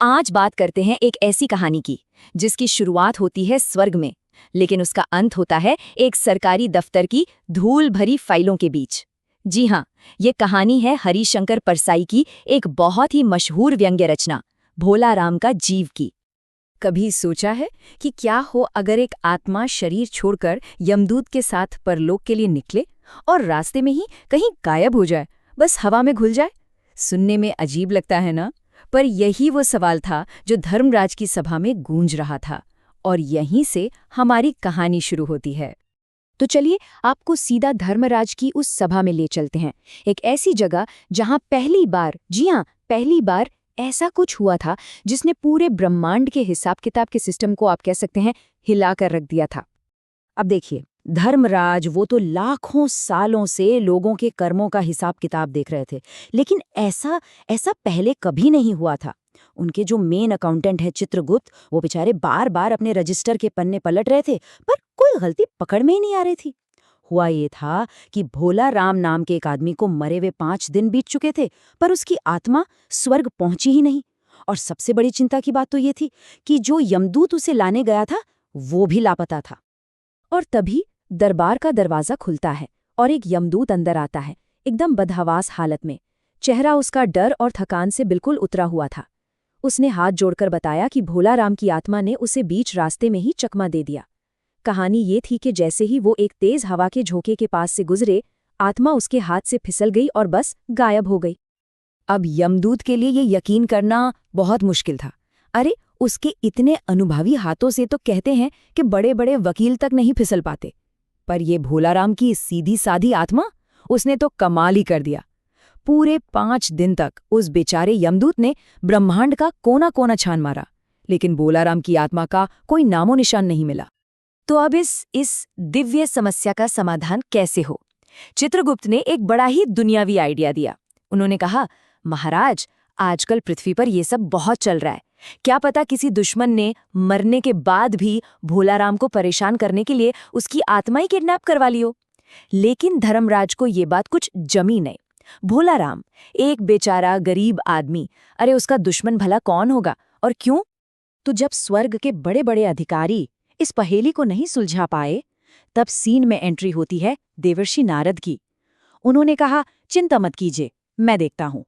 आज बात करते हैं एक ऐसी कहानी की जिसकी शुरुआत होती है स्वर्ग में, लेकिन उसका अंत होता है एक सरकारी दफ्तर की धूल भरी फाइलों के बीच। जी हाँ, ये कहानी है हरिशंकर परसाई की एक बहुत ही मशहूर व्यंग्य रचना भोला राम का जीव की। कभी सोचा है कि क्या हो अगर एक आत्मा शरीर छोड़कर यमदूत के साथ परलोक के लिए निकले और रास्ते में ही कहीं गायब हो जाए, बस हवा में घुल जाए? सुनने में अजीब लगता है ना, पर यही वो सवाल था जो धर्मराज की सभा में गूंज रहा था, और यहीं से हमारी कहानी शुरू होती है। तो चलिए आपको सीधा धर्मराज की उस सभा में ले चलते हैं, एक ऐसी जगह जहां पहली बार, जी हां पहली बार, ऐसा कुछ हुआ था जिसने पूरे ब्रह्मांड के हिसाब किताब के सिस्टम को आप कह सकते हैं हिलाकर रख दिया था। अब देखिए, धर्मराज वो तो लाखों सालों से लोगों के कर्मों का हिसाब किताब देख रहे थे, लेकिन ऐसा ऐसा पहले कभी नहीं हुआ था। उनके जो मेन अकाउंटेंट है चित्रगुप्त, वो बेचारे बार बार अपने रजिस्टर के पन्ने पलट रहे थे, पर कोई गलती पकड़ में ही नहीं आ रही थी। हुआ ये था कि भोला राम नाम के एक आदमी को मरे हुए 5 दिन बीत चुके थे, पर उसकी आत्मा स्वर्ग पहुंची ही नहीं। और सबसे बड़ी चिंता की बात तो ये थी कि जो यमदूत उसे लाने गया था वो भी लापता था। और तभी दरबार का दरवाजा खुलता है और एक यमदूत अंदर आता है, एकदम बदहवास हालत में। चेहरा उसका डर और थकान से बिल्कुल उतरा हुआ था। उसने हाथ जोड़कर बताया कि भोला राम की आत्मा ने उसे बीच रास्ते में ही चकमा दे दिया। कहानी ये थी कि जैसे ही वो एक तेज हवा के झोंके के पास से गुजरे, आत्मा उसके हाथ से फिसल गई और बस गायब हो गई। अब यमदूत के लिए ये यकीन करना बहुत मुश्किल था। अरे, उसके इतने अनुभवी हाथों से तो कहते हैं कि बड़े बड़े वकील तक नहीं फिसल पाते, पर ये भोला राम की सीधी साधी आत्मा, उसने तो कमाल ही कर दिया। पूरे 5 दिन तक उस बेचारे यमदूत ने ब्रह्मांड का कोना कोना छान मारा, लेकिन भोला राम की आत्मा का कोई नामो निशान नहीं मिला। तो अब इस दिव्य समस्या का समाधान कैसे हो? चित्रगुप्त ने एक बड़ा ही दुनियावी आइडिया दिया। उन्होंने कहा, महाराज, आजकल पृथ्वी पर यह सब बहुत चल रहा है। क्या पता किसी दुश्मन ने मरने के बाद भी भोला राम को परेशान करने के लिए उसकी आत्मा ही किडनैप करवा ली हो। लेकिन धर्मराज को ये बात कुछ जमी नहीं। भोला राम एक बेचारा गरीब आदमी, अरे उसका दुश्मन भला कौन होगा और क्यों? तो जब स्वर्ग के बड़े बड़े अधिकारी इस पहेली को नहीं सुलझा पाए, तब सीन में एंट्री होती है देवर्षि नारद की। उन्होंने कहा, चिंता मत कीजिए, मैं देखता हूं।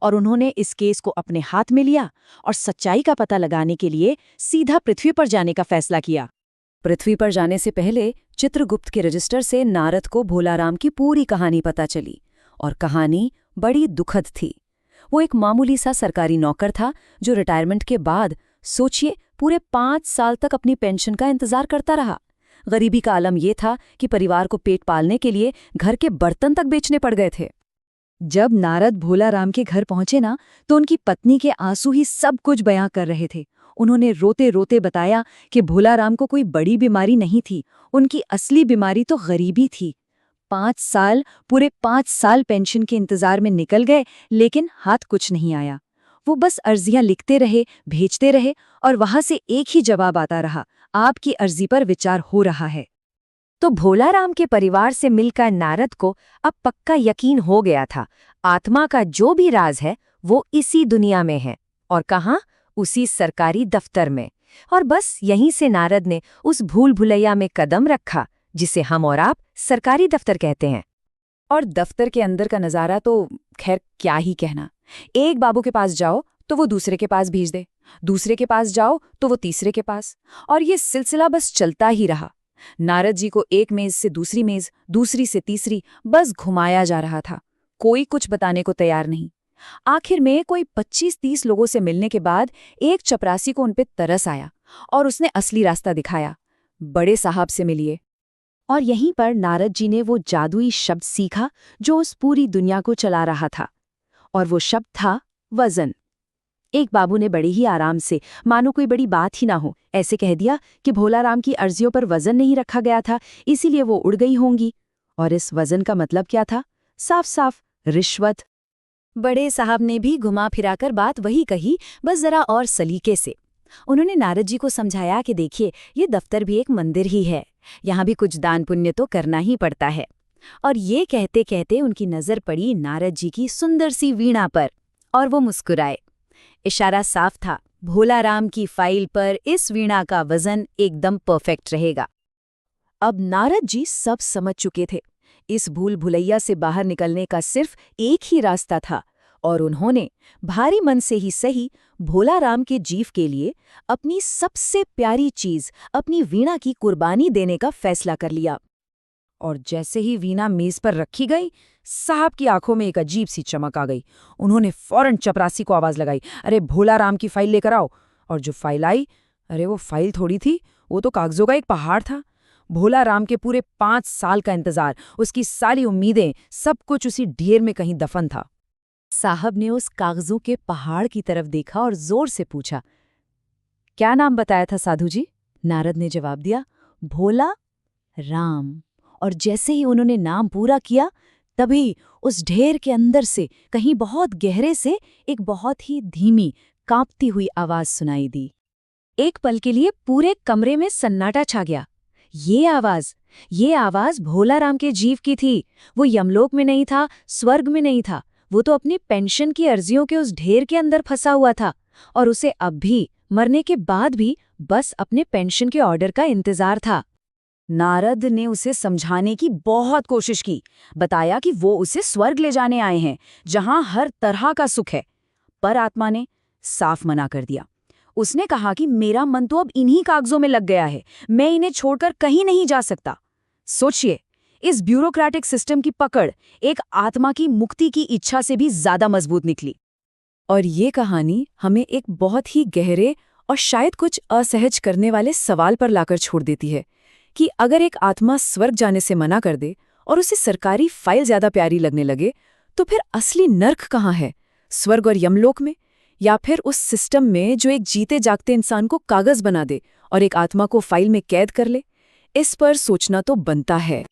और उन्होंने इस केस को अपने हाथ में लिया और सच्चाई का पता लगाने के लिए सीधा पृथ्वी पर जाने का फैसला किया। पृथ्वी पर जाने से पहले चित्रगुप्त के रजिस्टर से नारद को भोला राम की पूरी कहानी पता चली, और कहानी बड़ी दुखद थी। वो एक मामूली सा सरकारी नौकर था जो रिटायरमेंट के बाद, सोचिए, पूरे 5 साल तक अपनी पेंशन का इंतजार करता रहा। गरीबी का आलम यह था कि परिवार को पेट पालने के लिए घर के बर्तन तक बेचने पड़ गए थे। जब नारद भोला राम के घर पहुंचे ना, तो उनकी पत्नी के आंसू ही सब कुछ बयां कर रहे थे। उन्होंने रोते रोते बताया कि भोला राम को कोई बड़ी बीमारी नहीं थी, उनकी असली बीमारी तो गरीबी थी। 5 साल, पूरे 5 साल पेंशन के इंतजार में निकल गए, लेकिन हाथ कुछ नहीं आया। वो बस अर्जियां लिखते रहे, भेजते रहे, और वहां से एक ही जवाब आता रहा, आपकी अर्जी पर विचार हो रहा है। तो भोला राम के परिवार से मिलकर नारद को अब पक्का यकीन हो गया था, आत्मा का जो भी राज है वो इसी दुनिया में है। और कहाँ? उसी सरकारी दफ्तर में। और बस यहीं से नारद ने उस भूल भुलैया में कदम रखा जिसे हम और आप सरकारी दफ्तर कहते हैं। और दफ्तर के अंदर का नज़ारा तो खैर क्या ही कहना। एक बाबू के पास जाओ तो वो दूसरे के पास भेज दे, दूसरे के पास जाओ तो वो तीसरे के पास, और ये सिलसिला बस चलता ही रहा। नारद जी को एक मेज से दूसरी मेज, दूसरी से तीसरी, बस घुमाया जा रहा था। कोई कुछ बताने को तैयार नहीं। आखिर में कोई 25-30 लोगों से मिलने के बाद एक चपरासी को उनपे तरस आया और उसने असली रास्ता दिखाया, बड़े साहब से मिलिए। और यहीं पर नारद जी ने वो जादुई शब्द सीखा जो उस पूरी दुनिया को चला रहा था, और वो शब्द था वजन। एक बाबू ने बड़े ही आराम से, मानो कोई बड़ी बात ही ना हो, ऐसे कह दिया कि भोला राम की अर्जियों पर वजन नहीं रखा गया था, इसीलिए वो उड़ गई होंगी। और इस वजन का मतलब क्या था? साफ साफ रिश्वत। बड़े साहब ने भी घुमा फिराकर बात वही कही, बस जरा और सलीके से। उन्होंने नारद जी को समझाया कि देखिए, ये दफ्तर भी एक मंदिर ही है, यहाँ भी कुछ दान पुण्य तो करना ही पड़ता है। और ये कहते कहते उनकी नज़र पड़ी नारद जी की सुंदर सी वीणा पर, और वो मुस्कुराए। इशारा साफ था, भोलाराम की फाइल पर इस वीणा का वजन एकदम परफेक्ट रहेगा। अब नारद जी सब समझ चुके थे। इस भूल भुलैया से बाहर निकलने का सिर्फ एक ही रास्ता था और उन्होंने भारी मन से ही सही भोलाराम के जीव के लिए अपनी सबसे प्यारी चीज, अपनी वीणा की कुर्बानी देने का फैसला कर लिया। और जैसे ही वीणा मेज पर रखी गई, साहब की आंखों में एक अजीब सी चमक आ गई। उन्होंने फौरन चपरासी को आवाज लगाई, अरे भोलाराम की फाइल लेकर आओ। और जो फाइल आई, अरे वो फाइल थोड़ी थी, वो तो कागजों का एक पहाड़ था। भोलाराम के पूरे 5 साल का इंतजार, उसकी सारी उम्मीदें, सब कुछ उसी ढेर में कहीं दफन था। साहब ने उस कागजों के पहाड़ की तरफ देखा और जोर से पूछा, क्या नाम बताया था साधु जी? नारद ने जवाब दिया, भोला राम। और जैसे ही उन्होंने नाम पूरा किया, तभी उस ढेर के अंदर से कहीं बहुत गहरे से एक बहुत ही धीमी, कांपती हुई आवाज सुनाई दी। एक पल के लिए पूरे कमरे में सन्नाटा छा गया। ये आवाज भोलाराम के जीव की थी। वो यमलोक में नहीं था, स्वर्ग में नहीं था, वो तो अपनी पेंशन की अर्जियों के उस ढेर के अंदर फंसा हुआ था। और उसे अब भी, मरने के बाद भी, बस अपने पेंशन के ऑर्डर का इंतजार था। नारद ने उसे समझाने की बहुत कोशिश की, बताया कि वो उसे स्वर्ग ले जाने आए हैं, जहां हर तरह का सुख है। पर आत्मा ने साफ मना कर दिया। उसने कहा कि मेरा मन तो अब इन्हीं कागजों में लग गया है, मैं इन्हें छोड़कर कहीं नहीं जा सकता। सोचिए, इस ब्यूरोक्रेटिक सिस्टम की पकड़ एक आत्मा की मुक्ति की इच्छा से भी ज्यादा मजबूत निकली। और ये कहानी हमें एक बहुत ही गहरे और शायद कुछ असहज करने वाले सवाल पर लाकर छोड़ देती है कि अगर एक आत्मा स्वर्ग जाने से मना कर दे और उसे सरकारी फाइल ज्यादा प्यारी लगने लगे, तो फिर असली नर्क कहाँ है? स्वर्ग और यमलोक में, या फिर उस सिस्टम में जो एक जीते जागते इंसान को कागज बना दे और एक आत्मा को फाइल में कैद कर ले? इस पर सोचना तो बनता है।